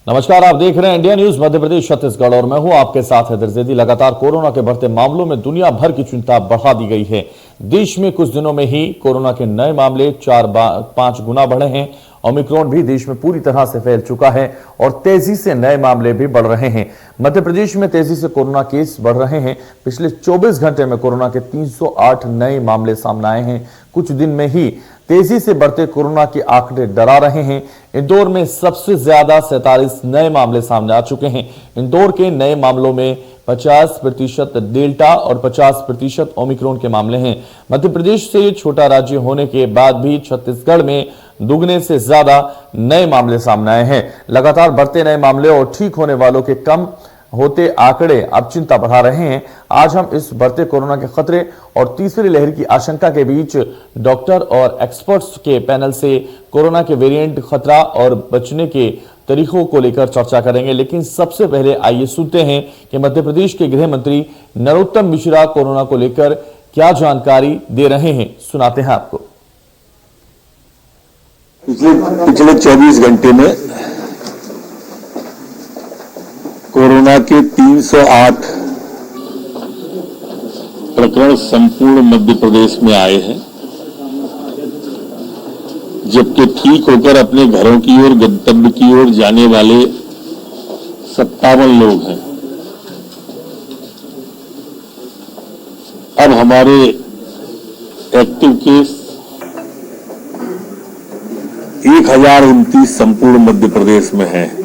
नमस्कार, आप देख रहे हैं इंडिया न्यूज मध्य प्रदेश छत्तीसगढ़ और मैं हूं आपके साथ हैदर जैदी। लगातार कोरोना के बढ़ते मामलों में दुनिया भर की चिंता बढ़ा दी गई है। देश में कुछ दिनों में ही कोरोना के नए मामले 4-5 गुना बढ़े हैं। ओमिक्रॉन भी देश में पूरी तरह से फैल चुका है और तेजी से नए मामले भी बढ़ रहे हैं। मध्य प्रदेश में तेजी से कोरोना केस बढ़ रहे हैं। पिछले 24 घंटे में कोरोना के 308 नए मामले सामने आए हैं। कुछ दिन में ही तेजी से बढ़ते कोरोना के आंकड़े डरा रहे हैं। इंदौर में सबसे ज्यादा 47 नए मामले सामने आ चुके हैं। इंदौर के नए मामलों में 50% डेल्टा और 50% ओमिक्रॉन के मामले हैं। मध्य प्रदेश से छोटा राज्य होने के बाद भी छत्तीसगढ़ में दुगने से ज्यादा नए मामले सामने आए हैं। लगातार बढ़ते नए मामले और ठीक होने वालों के कम होते आंकड़े अब चिंता बढ़ा रहे हैं। आज हम इस बढ़ते कोरोना के खतरे और तीसरी लहर की आशंका के बीच डॉक्टर और एक्सपर्ट्स के पैनल से कोरोना के वेरिएंट खतरा और बचने के तरीकों को लेकर चर्चा करेंगे। लेकिन सबसे पहले आइए सुनते हैं कि मध्य प्रदेश के गृह मंत्री नरोत्तम मिश्रा कोरोना को लेकर क्या जानकारी दे रहे हैं। सुनाते हैं आपको। पिछले 24 घंटे में कोरोना के 308 प्रकरण संपूर्ण मध्य प्रदेश में आए हैं, जबकि ठीक होकर अपने घरों की ओर गंतव्य की ओर जाने वाले 57 लोग हैं। अब हमारे एक्टिव केस 1029 संपूर्ण मध्य प्रदेश में है,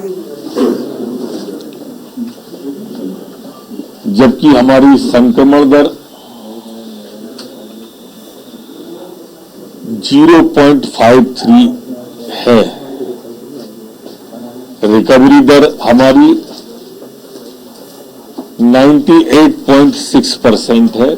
जबकि हमारी संक्रमण दर 0.53 है। रिकवरी दर हमारी 98.6% है।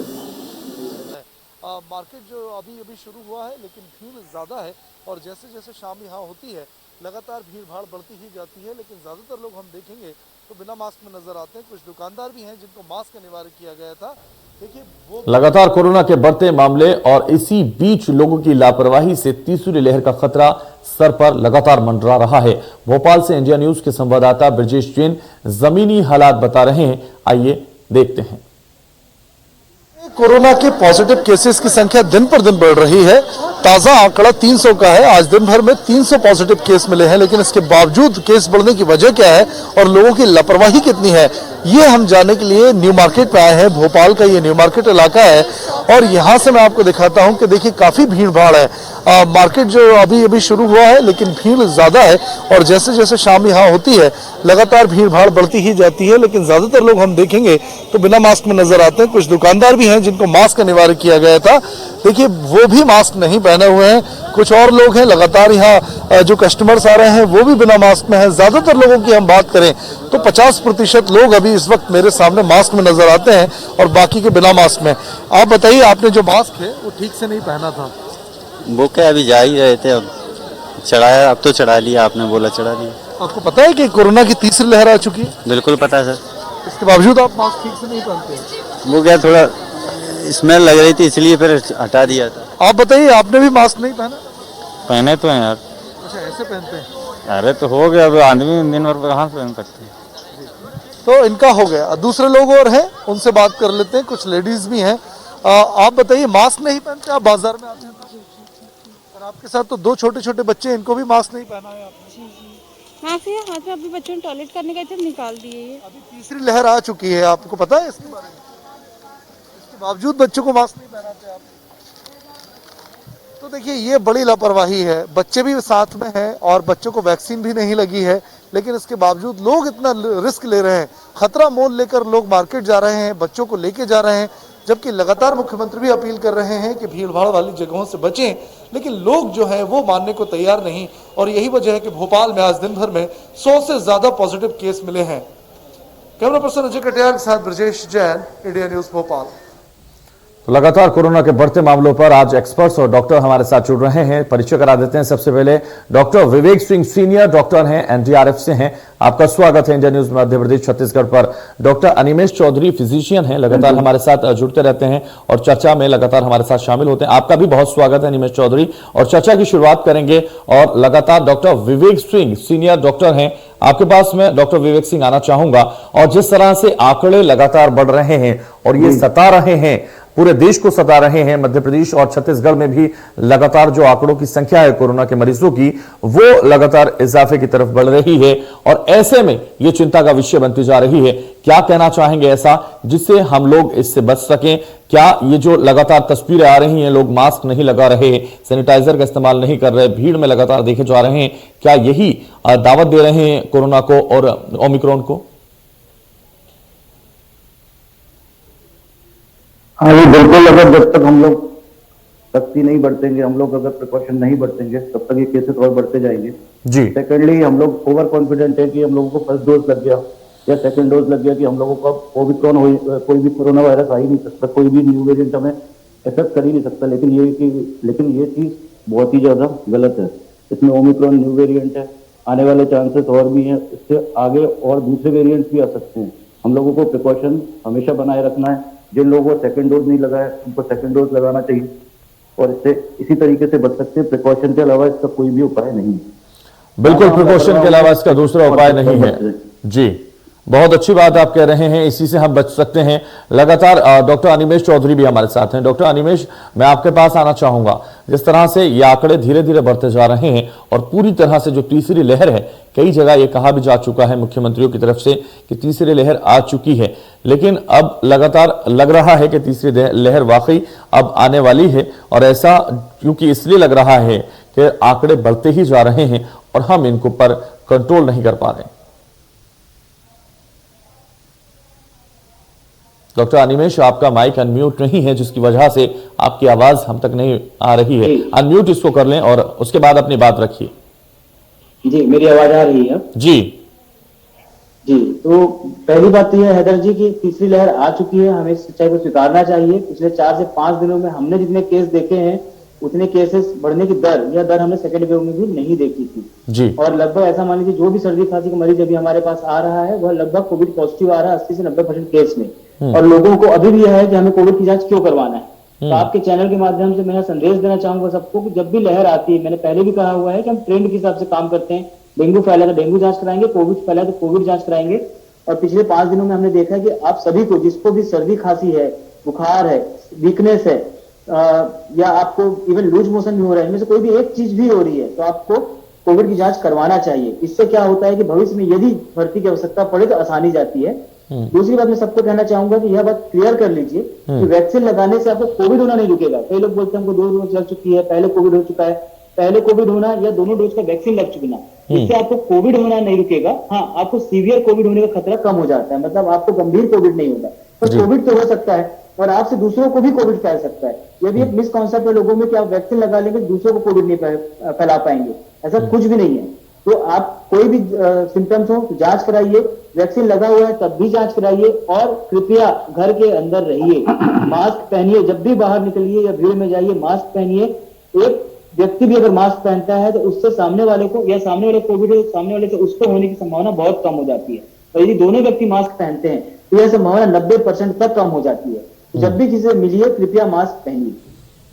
मार्केट जो अभी शुरू हुआ है, लेकिन भीड़ ज़्यादा है और जैसे जैसे शाम यहाँ होती है लगातार भीड़ भाड़ बढ़ती ही जाती है। लेकिन ज़्यादातर लोग हम देखेंगे तो बिना मास्क में नजर आते हैं। कुछ दुकानदार भी हैं जिनको मास्क अनिवार्य किया गया था। देखिए, वो लगातार कोरोना के बढ़ते मामले और इसी बीच लोगों की लापरवाही से तीसरी लहर का खतरा सर पर लगातार मंडरा रहा है। भोपाल से इंडिया न्यूज के संवाददाता ब्रजेश जैन जमीनी हालात बता रहे हैं। आइए देखते हैं। कोरोना के पॉजिटिव केसेस की संख्या दिन पर दिन बढ़ रही है। ताजा आंकड़ा 300 का है। आज दिन भर में 300 पॉजिटिव केस मिले हैं, लेकिन इसके बावजूद केस बढ़ने की वजह क्या है और लोगों की लापरवाही कितनी है, ये हम जानने के लिए न्यू मार्केट पे आए हैं। भोपाल का ये न्यू मार्केट इलाका है और यहाँ से मैं आपको दिखाता हूँ कि देखिए काफी भीड़ भाड़ है। मार्केट जो अभी शुरू हुआ है, लेकिन भीड़ ज्यादा है और जैसे जैसे शाम यहाँ होती है लगातार भीड़ भाड़ बढ़ती ही जाती है। लेकिन ज्यादातर लोग हम देखेंगे तो बिना मास्क में नजर आते हैं। कुछ दुकानदार भी हैं जिनको मास्क अनिवार्य किया गया था, देखिए वो भी मास्क नहीं पहने हुए हैं। कुछ और लोग हैं लगातार यहाँ जो कस्टमर्स आ रहे हैं वो भी बिना मास्क में हैं। ज्यादातर लोगों की हम बात करें तो 50% लोग अभी इस वक्त मेरे सामने मास्क में नजर आते हैं और बाकी के बिना मास्क में। आप बताइए, आपने जो मास्क है वो ठीक से नहीं पहना था। वो क्या अभी जा ही रहे थे, अब चढ़ाया, अब तो चढ़ा लिया, आपने बोला चढ़ा लिया। आपको पता है कि कोरोना की तीसरी लहर आ चुकी है? बिल्कुल पता है सर। इसके बावजूद आप मास्क ठीक से नहीं पहनते? वो क्या थोड़ा स्मेल लग रही थी इसलिए फिर हटा दिया था। आप बताइए, आपने भी मास्क नहीं पहना? पहने तो हैं यार। अच्छा, ऐसे पहनते हैं? अरे तो हो गया, अब आदमी दिन भर कहाँ से पहन सकते हैं। तो इनका हो गया। दूसरे लोग और हैं, उनसे बात कर लेते हैं। कुछ लेडीज भी हैं। आप बताइए, मास्क नहीं पहनते आप बाजार में आते हैं तो? और आपके साथ तो 2 छोटे छोटे बच्चे, इनको भी मास्क नहीं पहना है आपने? हाथ में अभी बच्चों ने टॉयलेट करने गए थे, निकाल दिए। ये अभी तीसरी लहर आ चुकी है, आपको पता है इसके बारे में? इसके बावजूद बच्चों को मास्क नहीं पहनाते आप? तो देखिए, ये बड़ी लापरवाही है। बच्चे भी साथ में हैं और बच्चों को वैक्सीन भी नहीं लगी है, लेकिन इसके बावजूद लोग इतना रिस्क ले रहे हैं। खतरा मोल लेकर लोग मार्केट जा रहे हैं, बच्चों को लेके जा रहे हैं, जबकि लगातार मुख्यमंत्री भी अपील कर रहे हैं कि भीड़ भाड़ वाली जगहों से बचें। लेकिन लोग जो है वो मानने को तैयार नहीं और यही वजह है कि भोपाल में आज दिन भर में 100 से ज्यादा पॉजिटिव केस मिले हैं। कैमरा पर्सन अजय कटियार के साथ ब्रजेश जैन, इंडिया न्यूज भोपाल। तो लगातार कोरोना के बढ़ते मामलों पर आज एक्सपर्ट्स और डॉक्टर हमारे साथ जुड़ रहे हैं। परिचय करा देते हैं। सबसे पहले doctor Vivek Singh, senior doctor हैं, एनडीआरएफ से हैं। आपका स्वागत है इंडिया न्यूज मध्य प्रदेश छत्तीसगढ़ पर। डॉक्टर अनिमेश चौधरी, फिजिशियन हैं, लगातार हमारे साथ जुड़ते रहते हैं और चर्चा में लगातार हमारे साथ शामिल होते हैं। आपका भी बहुत स्वागत है अनिमेश चौधरी, और चर्चा की शुरुआत करेंगे। और लगातार doctor Vivek Singh, senior doctor हैं, आपके पास मैं डॉक्टर विवेक सिंह आना चाहूंगा। और जिस तरह से आंकड़े लगातार बढ़ रहे हैं और ये सता रहे हैं, पूरे देश को सता रहे हैं, मध्य प्रदेश और छत्तीसगढ़ में भी लगातार जो आंकड़ों की संख्या है कोरोना के मरीजों की, वो लगातार इजाफे की तरफ बढ़ रही है और ऐसे में ये चिंता का विषय बनती जा रही है। क्या कहना चाहेंगे ऐसा जिससे हम लोग इससे बच सकें? क्या ये जो लगातार तस्वीरें आ रही हैं, लोग मास्क नहीं लगा रहे, सैनिटाइजर का इस्तेमाल नहीं कर रहे, भीड़ में लगातार देखे जा रहे हैं, क्या यही दावत दे रहे हैं कोरोना को और ओमिक्रॉन को? हाँ जी बिल्कुल। अगर जब तक हम लोग सख्ती नहीं बरतेंगे, हम लोग अगर प्रिकॉशन नहीं बरतेंगे, तब तक ये केसेस और बढ़ते जाएंगे जी। सेकेंडली, हम लोग ओवर कॉन्फिडेंट है कि हम लोगों को फर्स्ट डोज लग गया या सेकंड डोज लग गया कि हम लोगों को ओमिक्रॉन कोई भी कोरोना वायरस आ ही नहीं सकता, कोई भी न्यू वेरिएंट हमें इफेक्ट कर ही नहीं सकता। लेकिन ये चीज बहुत ही ज्यादा गलत है। इसमें ओमिक्रॉन न्यू वेरिएंट है, आने वाले चांसेस और भी हैं, इससे आगे और दूसरे वेरिएंट्स भी आ सकते हैं। हम लोगों को प्रिकॉशन हमेशा बनाए रखना है। जिन लोगों को सेकंड डोज नहीं लगा है उनको सेकंड डोज लगाना चाहिए और इससे इसी तरीके से बच सकते हैं। प्रिकॉशन के अलावा इसका कोई भी उपाय नहीं है। बिल्कुल, प्रिकॉशन के अलावा इसका दूसरा उपाय नहीं है। जी, बहुत अच्छी बात आप कह रहे हैं, इसी से हम बच सकते हैं। लगातार डॉक्टर अनिमेश चौधरी भी हमारे साथ हैं। डॉक्टर अनिमेश, मैं आपके पास आना चाहूंगा। जिस तरह से ये आंकड़े धीरे धीरे बढ़ते जा रहे हैं और पूरी तरह से जो तीसरी लहर है, कई जगह ये कहा भी जा चुका है मुख्यमंत्रियों की तरफ से कि तीसरी लहर आ चुकी है, लेकिन अब लगातार लग रहा है कि तीसरी लहर वाकई अब आने वाली है। और ऐसा क्योंकि इसलिए लग रहा है कि आंकड़े बढ़ते ही जा रहे हैं और हम इनको पर कंट्रोल नहीं कर पा रहे। डॉक्टर अनिमेश, आपका माइक अनम्यूट नहीं है, जिसकी वजह से आपकी आवाज हम तक नहीं आ रही है। अनम्यूट इसको कर लें और उसके बाद अपनी बात रखिए। जी, मेरी आवाज आ रही है? जी जी। तो पहली बात तो यह हैदर जी की तीसरी लहर आ चुकी है, हमें इस सच्चाई को स्वीकारना चाहिए। पिछले 4 से 5 दिनों में हमने जितने केस देखे हैं उतने केसेस बढ़ने की दर हमने सेकेंड वेव में भी नहीं देखी थी जी। और लगभग ऐसा मान लीजिए जो भी सर्दी खांसी का मरीज अभी हमारे पास आ रहा है वह लगभग कोविड पॉजिटिव आ रहा है 80 से 90% केस में। और लोगों को अभी भी यह है कि हमें कोविड की जांच क्यों करवाना है। तो आपके चैनल के माध्यम से मैं संदेश देना चाहूंगा सबको कि जब भी लहर आती है, मैंने पहले भी कहा हुआ है कि हम ट्रेंड के हिसाब से काम करते हैं। डेंगू फैला तो डेंगू जांच कराएंगे, कोविड फैला तो कोविड जांच कराएंगे। और पिछले 5 दिनों में हमने देखा है कि आप सभी को, जिसको भी सर्दी खांसी है, बुखार है, वीकनेस है या आपको इवन लूज मोशन भी हो रहा है, इनमें से कोई भी एक चीज भी हो रही है तो आपको कोविड की जांच करवाना चाहिए। इससे क्या होता है कि भविष्य में यदि भर्ती की आवश्यकता पड़े तो आसानी जाती है। दूसरी बात मैं सबको कहना चाहूंगा कि यह बात क्लियर कर लीजिए कि वैक्सीन लगाने से आपको कोविड होना नहीं रुकेगा। कई लोग बोलते हैं हमको 2 डोज लग चुकी है, पहले कोविड हो चुका है। पहले कोविड होना या दोनों डोज का वैक्सीन लग चुकी ना, इससे आपको कोविड होना नहीं रुकेगा। हाँ, आपको सीवियर कोविड होने का खतरा कम हो जाता है, मतलब आपको गंभीर कोविड नहीं होगा। तो कोविड तो हो सकता है और आपसे दूसरों को भी कोविड फैल सकता है। ये भी एक मिसकॉन्सेप्ट है लोगों में कि आप वैक्सीन लगा लेंगे दूसरों को कोविड नहीं फैला पाएंगे, ऐसा कुछ भी नहीं है। तो आप कोई भी सिम्टम्स हो जांच कराइए, वैक्सीन लगा हुआ है तब भी जांच कराइए और कृपया घर के अंदर रहिए, मास्क पहनिए, जब भी बाहर निकलिए या भीड़ में जाइए मास्क पहनिए। एक व्यक्ति भी अगर मास्क पहनता है तो उससे सामने वाले को या सामने वाले कोविड है, सामने वाले से उसको होने की संभावना बहुत कम हो जाती है। और यदि दोनों व्यक्ति मास्क पहनते हैं तो यह संभावना 90% तक कम हो जाती है। तो जब भी किसी से मिलिए कृपया मास्क पहनिए।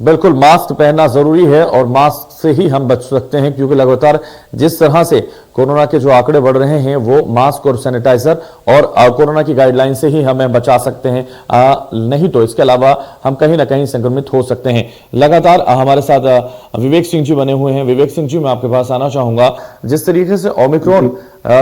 बिल्कुल, मास्क पहनना जरूरी है और मास्क से ही हम बच सकते हैं, क्योंकि लगातार जिस तरह से कोरोना के जो आंकड़े बढ़ रहे हैं वो मास्क और सैनिटाइजर और कोरोना की गाइडलाइन से ही हमें बचा सकते हैं, नहीं तो इसके अलावा हम कहीं ना कहीं संक्रमित हो सकते हैं। लगातार हमारे साथ विवेक सिंह जी बने हुए हैं। विवेक सिंह जी, मैं आपके पास आना चाहूंगा। जिस तरीके से ओमिक्रॉन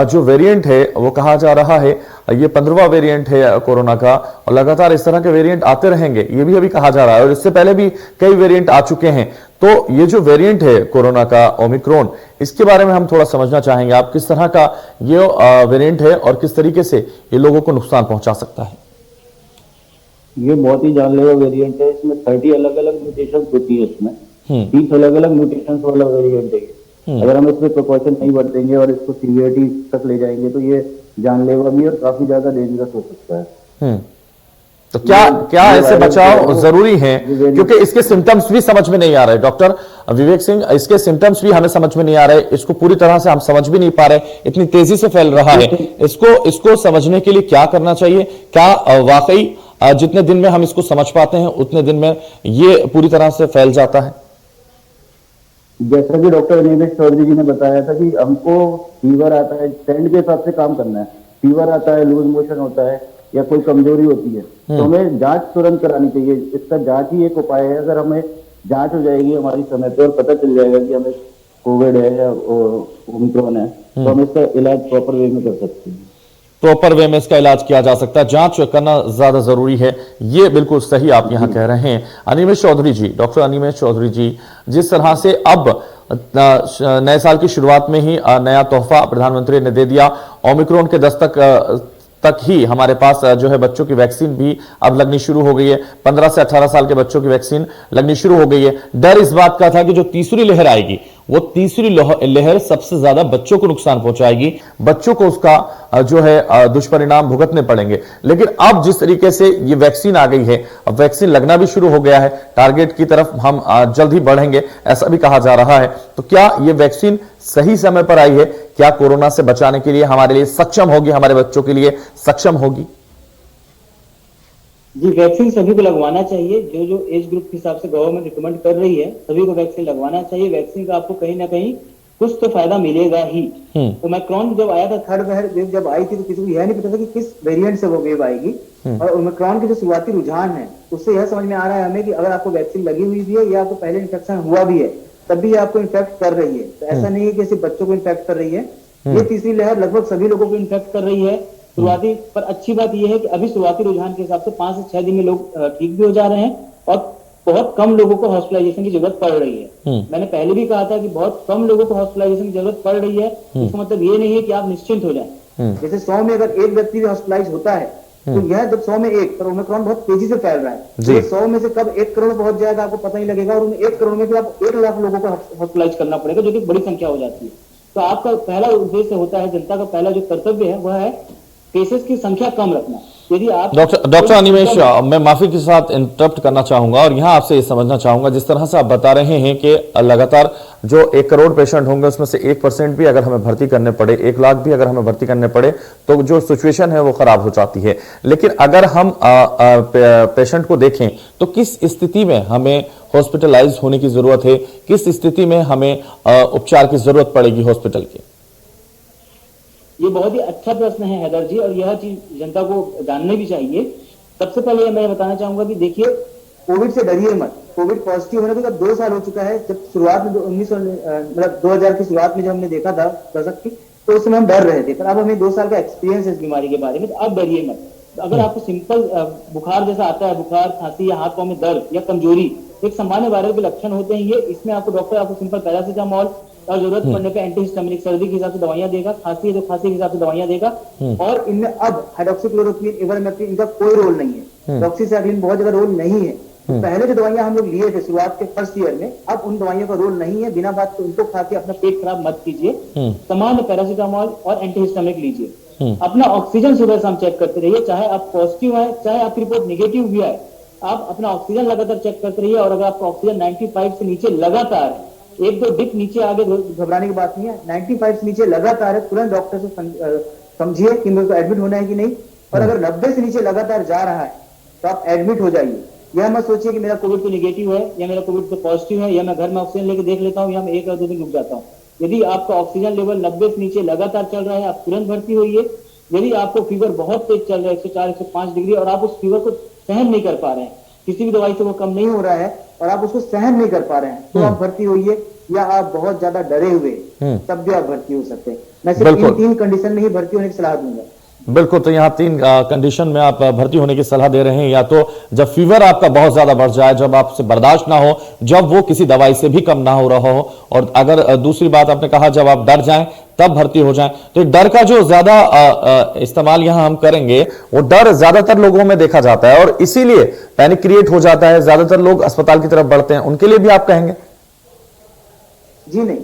जो वेरिएंट है वो कहा जा रहा है ये 15वां वेरिएंट है कोरोना का और लगातार इस तरह के वेरिएंट आते रहेंगे, ये भी अभी कहा जा रहा है और इससे पहले भी कई वेरिएंट आ चुके हैं। तो ये जो वेरिएंट है कोरोना का ओमिक्रॉन, इसके बारे में हम थोड़ा समझना चाहेंगे। आप किस तरह का ये वेरिएंट है और किस तरीके से ये लोगों को नुकसान पहुंचा सकता है? ये बहुत ही जानलेवा वेरिएंट है। इसमें 30 अलग अलग म्यूटेशन होती है। इसमें 30 अलग अलग म्यूटेशन वाला वेरिएंट है। अगर हम इसमें प्रिकॉशन नहीं बरतेंगे और इसको सीवियरिटी तक ले जाएंगे तो ये जानलेवा भी और काफी ज्यादा डेंजरस हो सकता है। तो क्या ऐसे बचाव जरूरी है, क्योंकि इसके सिम्टम्स भी समझ में नहीं आ रहे। डॉक्टर विवेक सिंह, इसके सिम्टम्स भी हमें समझ में नहीं आ रहे, इसको पूरी तरह से हम समझ भी नहीं पा रहे, इतनी तेजी से फैल रहा है। इसको समझने के लिए क्या करना चाहिए? क्या वाकई जितने दिन में हम इसको समझ पाते हैं उतने दिन में ये पूरी तरह से फैल जाता है? जैसा कि डॉक्टर अनिमेश चौधरी जी ने बताया था कि हमको फीवर आता है, ट्रेंड के हिसाब से काम करना है। फीवर आता है, लूज मोशन होता है या कोई कमजोरी होती है तो हमें जांच तुरंत करानी चाहिए। इसका जांच ही एक उपाय है। अगर हमें जांच हो जाएगी हमारी समय पे और पता चल जाएगा कि हमें कोविड है या ओमिक्रॉन है तो हम इसका इलाज प्रॉपर वे में कर सकते हैं। प्रॉपर वे में इसका इलाज किया जा सकता है, जांच करना ज्यादा जरूरी है। ये बिल्कुल सही आप यहां कह रहे हैं अनिमेश चौधरी जी, डॉक्टर अनिमेश चौधरी जी। जिस तरह से अब नए साल की शुरुआत में ही नया तोहफा प्रधानमंत्री ने दे दिया, ओमिक्रॉन के दस्तक तक ही हमारे पास जो है बच्चों की वैक्सीन भी अब लगनी शुरू हो गई है। 15 से 18 साल के बच्चों की वैक्सीन लगनी शुरू हो गई है। डर इस बात का था कि जो तीसरी लहर आएगी वो तीसरी लहर सबसे ज्यादा बच्चों को नुकसान पहुंचाएगी, बच्चों को उसका जो है दुष्परिणाम भुगतने पड़ेंगे। लेकिन अब जिस तरीके से ये वैक्सीन आ गई है, अब वैक्सीन लगना भी शुरू हो गया है, टारगेट की तरफ हम जल्द ही बढ़ेंगे ऐसा भी कहा जा रहा है। तो क्या ये वैक्सीन सही समय पर आई है? क्या कोरोना से बचाने के लिए हमारे लिए सक्षम होगी, हमारे बच्चों के लिए सक्षम होगी? जी, वैक्सीन सभी को लगवाना चाहिए। जो जो एज ग्रुप के हिसाब से गवर्नमेंट रिकमेंड कर रही है सभी को वैक्सीन लगवाना चाहिए। वैक्सीन का आपको कहीं ना कहीं कुछ तो फायदा मिलेगा ही। ओमिक्रॉन जब आया था, थर्ड वेव जब आई थी तो किसी को यह नहीं पता था कि किस वेरिएंट से वो वेव आएगी। और ओमिक्रॉन के जो शुरुआती रुझान है उससे यह समझ में आ रहा है हमें कि अगर आपको वैक्सीन लगी हुई भी है या आपको पहले इन्फेक्शन हुआ भी है तब भी आपको इन्फेक्ट कर रही है। तो ऐसा नहीं है कि सिर्फ बच्चों को इन्फेक्ट कर रही है, ये तीसरी लहर लगभग सभी लोगों को इन्फेक्ट कर रही है शुरुआती। पर अच्छी बात यह है कि अभी शुरुआती रुझान के हिसाब से 5 से 6 दिन में लोग ठीक भी हो जा रहे हैं और बहुत कम लोगों को हॉस्पिटलाइजेशन की जरूरत पड़ रही है। मैंने पहले भी कहा था कि बहुत कम लोगों को हॉस्पिटलाइजेशन की जरूरत पड़ रही है। इसका मतलब ये नहीं है कि आप निश्चिंत हो जाएं। जैसे 100 में अगर एक व्यक्ति भी हॉस्पिटलाइज होता है तो यह जब 100 में एक, पर ओमिक्रॉन बहुत तेजी से फैल रहा है। 100 में से कब 1 करोड़ पहुंच जाएगा आपको पता नहीं लगेगा, और उन 1 करोड़ में भी आप 1 लाख लोगों को हॉस्पिटलाइज करना पड़ेगा, जो कि बड़ी संख्या हो जाती है। तो आपका पहला उद्देश्य होता है, जनता का पहला जो कर्तव्य है वह है केसेस की संख्या कम रखना। यदि आप डॉक्टर अनिमेश, मैं माफी के साथ इंटरप्ट करना चाहूंगा और यहां आपसे ये समझना चाहूंगा, जिस तरह से आप बता रहे हैं कि लगातार जो 1 करोड़ पेशेंट होंगे उसमें से 1% भी अगर हमें भर्ती करने पड़े, 1 लाख भी अगर हमें भर्ती करने पड़े तो जो सिचुएशन है वो खराब हो जाती है। लेकिन अगर हम पेशेंट को देखें तो किस स्थिति में हमें हॉस्पिटलाइज होने की जरूरत है, किस स्थिति में हमें उपचार की जरूरत पड़ेगी हॉस्पिटल की? ये बहुत ही अच्छा प्रश्न है हैदर जी, और यह चीज जनता को जाननी भी चाहिए। सबसे पहले मैं बताना चाहूंगा कि देखिए, कोविड से डरिए मत। कोविड पॉजिटिव होने को 2 साल हो चुका है। जब शुरुआत में 2000 की शुरुआत में जब हमने देखा था दशक की, तो उस समय हम डर रहे थे, पर अब हमें 2 साल का एक्सपीरियंस है इस बीमारी के बारे में, तो अब डरिए मत। अगर आपको सिंपल बुखार जैसा आता है, बुखार, खांसी या हाथ पांव में दर्द या कमजोरी, एक सामान्य वायरल के लक्षण होते हैं ये। इसमें आपको डॉक्टर आपको सिंपल पैरासीटामोल और जरूरत पड़ने पे एंटीहिस्टामिनिक, सर्दी के हिसाब से दवाइयां देगा, खांसी है तो खांसी के हिसाब से दवाइयां देगा। और इनमें अब हाइड्रोक्सीक्लोरोक्विन, इवरमेक्टिन, इनका कोई रोल नहीं है। डॉक्सीसाइक्लिन बहुत ज्यादा रोल नहीं है। तो पहले जो दवाइयां हम लोग लिए थे शुरुआत के फर्स्ट ईयर में, अब उन दवाइयों का रोल नहीं है। बिना बात के उनको खा के अपना पेट खराब मत कीजिए। सामान्य पैरासीटामोल और एंटीहिस्टामिनिक लीजिए। अपना ऑक्सीजन सुबह शाम चेक करते रहिए, चाहे आप पॉजिटिव आए चाहे आपकी रिपोर्ट निगेटिव भी आए, आप अपना ऑक्सीजन लगातार चेक करते रहिए। और अगर आपका ऑक्सीजन 95 से नीचे लगातार है, 1-2 डिप नीचे आगे घबराने की बात नहीं है, 95 से नीचे लगातार है, तुरंत डॉक्टर से समझिए कि मेरे को एडमिट होना है कि नहीं। और अगर 90 से नीचे लगातार जा रहा है तो आप एडमिट हो जाइए। यह मत सोचिए कि मेरा कोविड तो निगेटिव है या मेरा कोविड तो पॉजिटिव है या मैं घर में ऑक्सीजन लेके देख लेता हूँ या मैं 1 या 2 दिन रुक जाता हूँ। यदि आपका ऑक्सीजन लेवल 90 से नीचे लगातार चल रहा है, आप तुरंत भर्ती होइए। यदि आपको फीवर बहुत तेज चल रहा है, 104, 105 डिग्री, और आप उस फीवर को सहन नहीं कर पा रहे हैं, किसी भी दवाई से वो कम नहीं हो रहा है और आप उसको सहन नहीं कर पा रहे हैं, तो आप भर्ती होइए। या आप बहुत ज्यादा डरे हुए तब भी आप भर्ती हो सकते हैं। मैं सिर्फ इन 3 कंडीशन में ही भर्ती होने की सलाह दूंगा। बिल्कुल, तो यहाँ 3 कंडीशन में आप भर्ती होने की सलाह दे रहे हैं। या तो जब फीवर आपका बहुत ज्यादा बढ़ जाए, जब आपसे बर्दाश्त ना हो, जब वो किसी दवाई से भी कम ना हो रहा हो, और अगर दूसरी बात आपने कहा जब आप डर जाएं तब भर्ती हो जाएं। तो डर का जो ज्यादा इस्तेमाल यहां हम करेंगे, वो डर ज्यादातर लोगों में देखा जाता है और इसीलिए पैनिक क्रिएट हो जाता है, ज्यादातर लोग अस्पताल की तरफ बढ़ते हैं। उनके लिए भी आप कहेंगे? जी नहीं,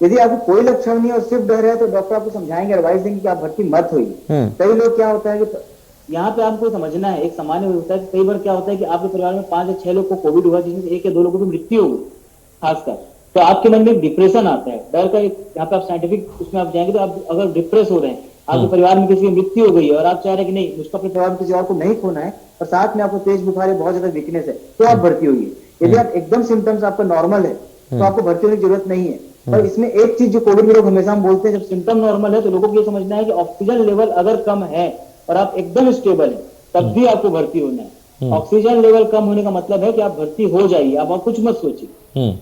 यदि आपको कोई लक्षण नहीं है और सिर्फ डर है तो डॉक्टर आपको समझाएंगे, एडवाइस देंगे कि आप भर्ती मत होइए। कई लोग क्या होता है कि यहाँ पे आपको समझना है, एक सामान्य होता है कि कई बार क्या होता है कि आपके परिवार में 5 या 6 लोग को कोविड हुआ, जिसमें से 1 या 2 लोगों की मृत्यु हो गई खासकर, तो आपके मन में एक डिप्रेशन आता है, डर का। यहाँ पे आप साइंटिफिक उसमें आप जाएंगे तो आप अगर डिप्रेस हो रहे हैं, आपके परिवार में किसी की मृत्यु हो गई है और आप चाह रहे हैं कि नहीं, मुझको अपने परिवार में किसी और को नहीं खोना है, और साथ में आपको तेज बुखार है, बहुत ज्यादा वीकनेस है, तो आप भर्ती होइए। यदि आप एकदम सिम्टम्स आपका नॉर्मल है, तो आपको भर्ती होने की जरूरत नहीं है। पर इसमें एक चीज जो कोविड में लोग हमेशा हम बोलते हैं, जब सिम्टम नॉर्मल है तो लोगों को ये समझना है कि ऑक्सीजन लेवल अगर कम है और आप एकदम स्टेबल है तब भी आपको भर्ती होना है। ऑक्सीजन लेवल कम होने का मतलब है कि आप भर्ती हो जाइए, आप कुछ मत सोचिए।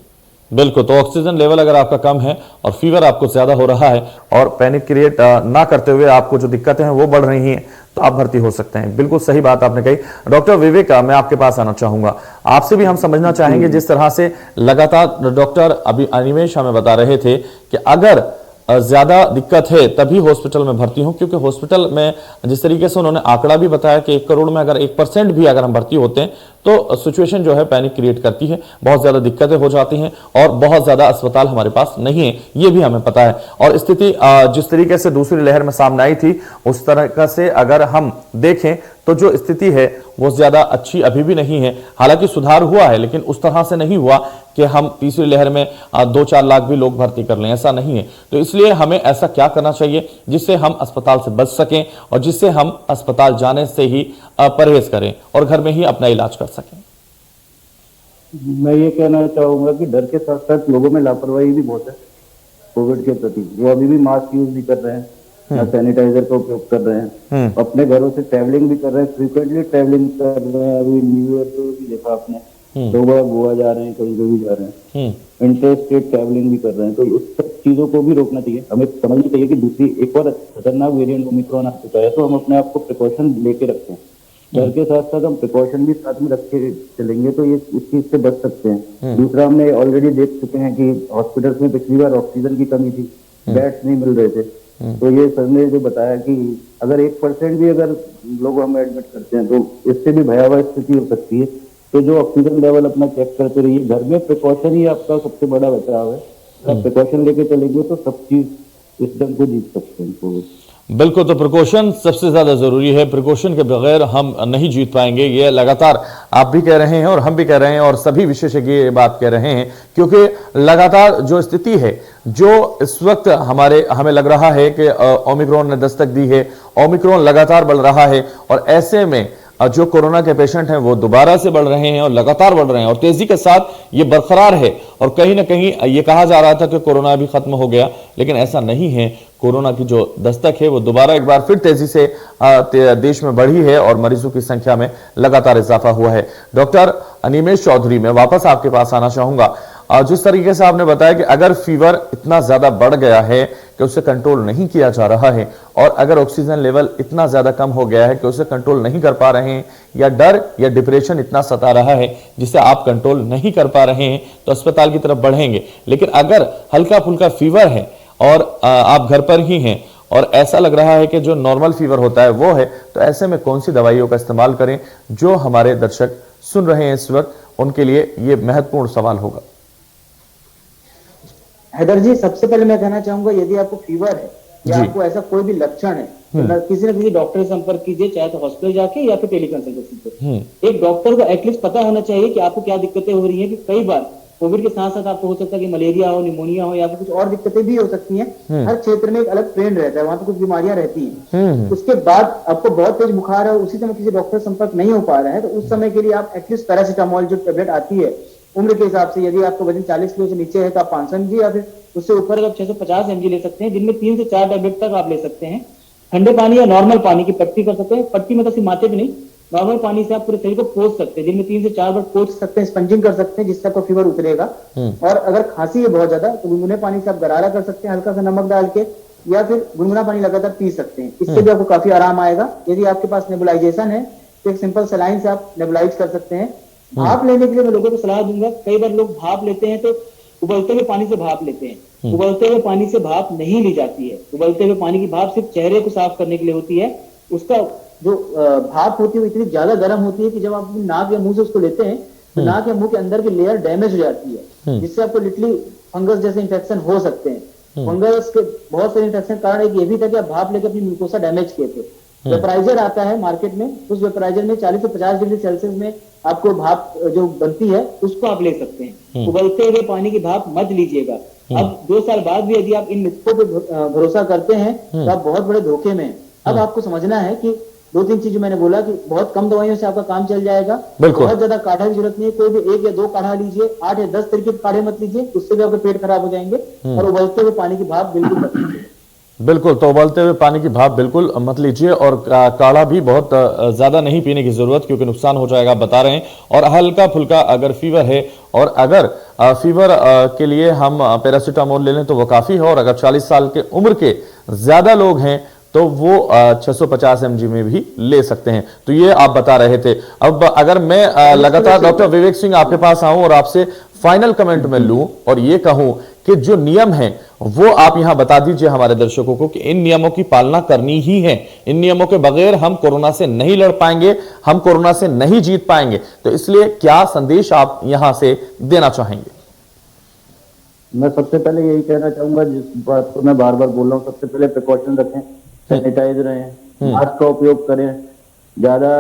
बिल्कुल। तो ऑक्सीजन लेवल अगर आपका कम है और फीवर आपको ज्यादा हो रहा है और पैनिक क्रिएट ना करते हुए आपको जो दिक्कतें हैं वो बढ़ रही हैं, तो आप भर्ती हो सकते हैं। बिल्कुल सही बात आपने कही। डॉक्टर विवेक, मैं आपके पास आना चाहूंगा। आपसे भी हम समझना चाहेंगे, जिस तरह से लगातार डॉक्टर अभी अनिमेश हमें बता रहे थे कि अगर ज्यादा दिक्कत है तभी हॉस्पिटल में भर्ती हूं, क्योंकि हॉस्पिटल में जिस तरीके से उन्होंने आंकड़ा भी बताया कि 1 करोड़ में अगर 1% भी अगर हम भर्ती होते हैं तो सिचुएशन जो है पैनिक क्रिएट करती है, बहुत ज्यादा दिक्कतें हो जाती हैं और बहुत ज्यादा अस्पताल हमारे पास नहीं है, ये भी हमें पता है। और स्थिति जिस तरीके से दूसरी लहर में सामने आई थी उस तरह से अगर हम देखें तो जो स्थिति है वो ज्यादा अच्छी अभी भी नहीं है। हालांकि सुधार हुआ है, लेकिन उस तरह से नहीं हुआ कि हम तीसरी लहर में 2-4 लाख भी लोग भर्ती कर लें, ऐसा नहीं है। तो इसलिए हमें ऐसा क्या करना चाहिए जिससे हम अस्पताल से बच सकें और जिससे हम अस्पताल जाने से ही परहेज करें और घर में ही अपना इलाज कर सकें? मैं ये कहना चाहूंगा कि डर के साथ साथ लोगों में लापरवाही भी बहुत है कोविड के प्रति। वो अभी भी मास्क यूज नहीं कर रहे हैं, या सैनिटाइजर का उपयोग कर रहे हैं, अपने घरों से ट्रैवलिंग भी कर रहे हैं, फ्रीक्वेंटली ट्रैवलिंग कर रहे हैं। अभी न्यू ईयर पे भी देखा आपने, लोग गोवा जा रहे हैं, कहीं पे भी जा रहे हैं, इंटर स्टेट ट्रैवलिंग भी कर रहे हैं। तो उस सब चीजों को भी रोकना चाहिए। हमें समझना चाहिए कि दूसरी एक और खतरनाक वेरिएंट ओमिक्रॉन आ चुका है, तो हम अपने आप को प्रिकॉशन लेके रखते हैं। डर के साथ साथ हम प्रिकॉशन भी साथ में रख के चलेंगे तो ये इस चीज से बच सकते हैं। दूसरा, हमने ऑलरेडी देख चुके हैं कि हॉस्पिटल्स में पिछली बार ऑक्सीजन की कमी थी, बेड्स नहीं मिल रहे थे। तो ये सर ने जो बताया कि अगर 1% भी अगर लोग हम एडमिट करते हैं तो इससे भी भयावह स्थिति हो सकती है। तो जो ऑक्सीजन लेवल अपना चेक करते रहिए, घर में प्रिकॉशन ही आपका सबसे बड़ा बचाव है। अगर प्रिकॉशन लेके चलेंगे तो सब चीज इस जंग को जीत सकते हैं कोविड। बिल्कुल। तो प्रिकॉशन सबसे ज्यादा जरूरी है, प्रिकॉशन के बगैर हम नहीं जीत पाएंगे। ये लगातार आप भी कह रहे हैं और हम भी कह रहे हैं और सभी विशेषज्ञ ये बात कह रहे हैं, क्योंकि लगातार जो स्थिति है, जो इस वक्त हमें लग रहा है कि ओमिक्रॉन ने दस्तक दी है, ओमिक्रॉन लगातार बढ़ रहा है और ऐसे में जो कोरोना के पेशेंट हैं वो दोबारा से बढ़ रहे हैं और लगातार बढ़ रहे हैं और तेजी के साथ ये बरकरार है। और कहीं ना कहीं ये कहा जा रहा था कि कोरोना अभी खत्म हो गया, लेकिन ऐसा नहीं है। कोरोना की जो दस्तक है वो दोबारा एक बार फिर तेजी से देश में बढ़ी है और मरीजों की संख्या में लगातार इजाफा हुआ है। डॉक्टर अनिमेश चौधरी, मैं वापस आपके पास आना चाहूंगा। जिस तरीके से आपने बताया कि अगर फीवर इतना ज्यादा बढ़ गया है कि उसे कंट्रोल नहीं किया जा रहा है और अगर ऑक्सीजन लेवल इतना ज्यादा कम हो गया है कि उसे कंट्रोल नहीं कर पा रहे हैं, या डर या डिप्रेशन इतना सता रहा है जिसे आप कंट्रोल नहीं कर पा रहे हैं, तो अस्पताल की तरफ बढ़ेंगे। लेकिन अगर हल्का फुल्का फीवर है और आप घर पर ही हैं और ऐसा लग रहा है कि जो नॉर्मल फीवर होता है वो है, तो ऐसे में कौन सी दवाइयों का इस्तेमाल करें? जो हमारे दर्शक सुन रहे हैं इस वक्त उनके लिए ये महत्वपूर्ण सवाल होगा। हैदर जी, सबसे पहले मैं कहना चाहूंगा, यदि आपको फीवर है या आपको ऐसा कोई भी लक्षण है तो किसी न किसी डॉक्टर से संपर्क कीजिए, चाहे तो हॉस्पिटल जाके या फिर टेलीकंसल्टेशन पे। एक डॉक्टर को एटलीस्ट पता होना चाहिए कि आपको क्या दिक्कतें हो रही हैं, कि कई बार कोविड के साथ साथ आपको हो सकता है कि मलेरिया हो, निमोनिया हो या फिर कुछ और दिक्कतें भी हो सकती हैं। हर क्षेत्र में एक अलग ट्रेंड रहता है, वहां पे कुछ बीमारियां रहती हैं। उसके बाद आपको बहुत तेज बुखार है और उसी समय किसी डॉक्टर संपर्क नहीं हो पा रहा है, तो उस समय के लिए आप एटलीस्ट पैरासीटामोल जो टेबलेट आती है उम्र के हिसाब से, यदि आपका वजन 40 किलो से नीचे है तो आप 500 mg या फिर उससे ऊपर आप 650 mg ले सकते हैं, जिनमें 3 से 4 टैबलेट तक आप ले सकते हैं। ठंडे पानी या नॉर्मल पानी की पट्टी कर सकते हैं। पट्टी मतलब सिर्फ माथे पे नहीं, नॉर्मल पानी से आप पूरे शरीर को पोंछ सकते हैं, जिनमें 3 से 4 बार पोंछ सकते हैं, स्पंजिंग कर सकते हैं, जिससे आपका फीवर उतरेगा। और अगर खांसी है बहुत ज्यादा तो गुनगुने पानी से आप गरारा कर सकते हैं, हल्का सा नमक डाल के, या फिर गुनगुना पानी लगातार पी सकते हैं। इससे भी आपको काफी आराम आएगा। यदि आपके पास नेबुलाइजेशन है तो एक सिंपल सलाइन से आप नेबुलाइज कर सकते हैं। भाप लेने के लिए मैं लोगों को सलाह दूंगा, कई बार लोग भाप लेते हैं तो उबलते हुए पानी से भाप लेते हैं। उबलते हुए पानी से भाप नहीं ली जाती है। उबलते हुए पानी की भाप सिर्फ चेहरे को साफ करने के लिए होती है। उसका जो भाप होती है वो इतनी ज्यादा गर्म होती है कि जब आप नाक या मुंह से उसको लेते हैं तो नाक या मुंह के अंदर की लेयर डैमेज हो जाती है, जिससे आपको लिटरली फंगस जैसे इंफेक्शन हो सकते हैं। फंगस के बहुत सारे इंफेक्शन कारण एक ये भी था कि आप भाप लेकर अपनी म्यूकोसा डैमेज किए थे। वेपराइजर आता है मार्केट में, उस वेपराइजर में 40 से 50 डिग्री सेल्सियस में आपको भाप जो बनती है उसको आप ले सकते हैं। उबलते हुए पानी की भाप मत लीजिएगा। अब 2 साल बाद भी यदि आप इन मिथकों पे भरोसा करते हैं तो आप बहुत बड़े धोखे में हैं। अब आपको समझना है कि 2-3 चीज मैंने बोला कि बहुत कम दवाइयों से आपका काम चल जाएगा। बिल्कुल। बहुत ज्यादा काढ़ा की जरूरत नहीं है, कोई भी 1 या 2 काढ़ा लीजिए, 8 या 10 तरीके के काढ़े मत लीजिए, उससे भी आपके पेट खराब हो जाएंगे। और उबलते हुए पानी की भाप बिल्कुल मत लीजिए। बिल्कुल, तो उबलते हुए पानी की भाप बिल्कुल मत लीजिए और काढ़ा भी बहुत ज्यादा नहीं पीने की जरूरत, क्योंकि नुकसान हो जाएगा, बता रहे हैं। और हल्का फुल्का अगर फीवर है और अगर फीवर के लिए हम पैरासीटामोल ले लें तो वो काफी है, और अगर 40 साल के उम्र के ज्यादा लोग हैं तो वो 650 mg में भी ले सकते हैं। तो ये आप बता रहे थे। अब अगर मैं लगातार डॉक्टर विवेक सिंह आपके पास आऊं और आपसे फाइनल कमेंट में लूं और ये कहूं कि जो नियम है वो आप यहां बता दीजिए हमारे दर्शकों को कि इन नियमों की पालना करनी ही है। इन नियमों के बगैर हम कोरोना से नहीं लड़ पाएंगे, हम कोरोना से नहीं जीत पाएंगे। तो इसलिए क्या संदेश आप यहां से देना चाहेंगे? मैं सबसे पहले यही कहना चाहूंगा, जिस बात को मैं बार बार बोल रहा हूँ, सबसे पहले प्रिकॉशन रखें, सैनिटाइज रहें, मास्क का उपयोग करें, ज्यादा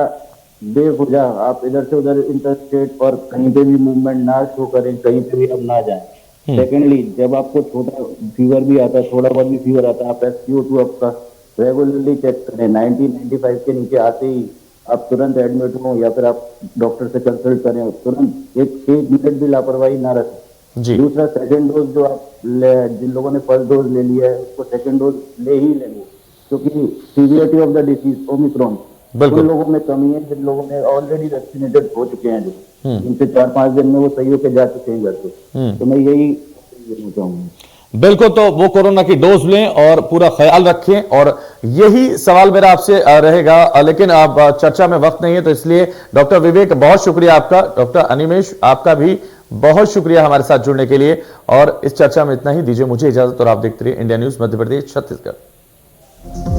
बेवजह आप इधर से उधर इंटरस्टेट और कहीं पे भी मूवमेंट ना शो करें, कहीं पे भी अब ना जाएं। सेकेंडली, जब आपको छोटा फीवर भी आता है, थोड़ा बहुत भी फीवर आता है, आप SpO2 आपका रेगुलरली चेक करें। 90-95 के नीचे आते ही आप तुरंत एडमिट हो या फिर आप डॉक्टर से कंसल्ट करें, तुरंत एक मिनट भी लापरवाही ना रखें। जी। दूसरा, सेकंड डोज जो आप जिन लोगों ने फर्स्ट डोज ले लिया है उसको सेकंड डोज ले ही लेंगे, क्योंकि severity of the disease Omicron उन लोगों में कमी है जिन लोगों ने ऑलरेडी वैक्सीनेटेड हो चुके हैं, जो इनसे 4-5 दिन में वो सही होकर जा चुके हैं घर पे। तो मैं यही कहना चाहूंगा। बिल्कुल, तो वो कोरोना की डोज लें और पूरा ख्याल रखें। और यही सवाल मेरा आपसे रहेगा, लेकिन अब चर्चा में वक्त नहीं है, तो इसलिए डॉक्टर विवेक बहुत शुक्रिया आपका। डॉक्टर अनिमेश, आपका भी बहुत शुक्रिया हमारे साथ जुड़ने के लिए। और इस चर्चा में इतना ही, दीजिए मुझे इजाजत और आप देखते रहिए इंडिया न्यूज मध्य प्रदेश छत्तीसगढ़।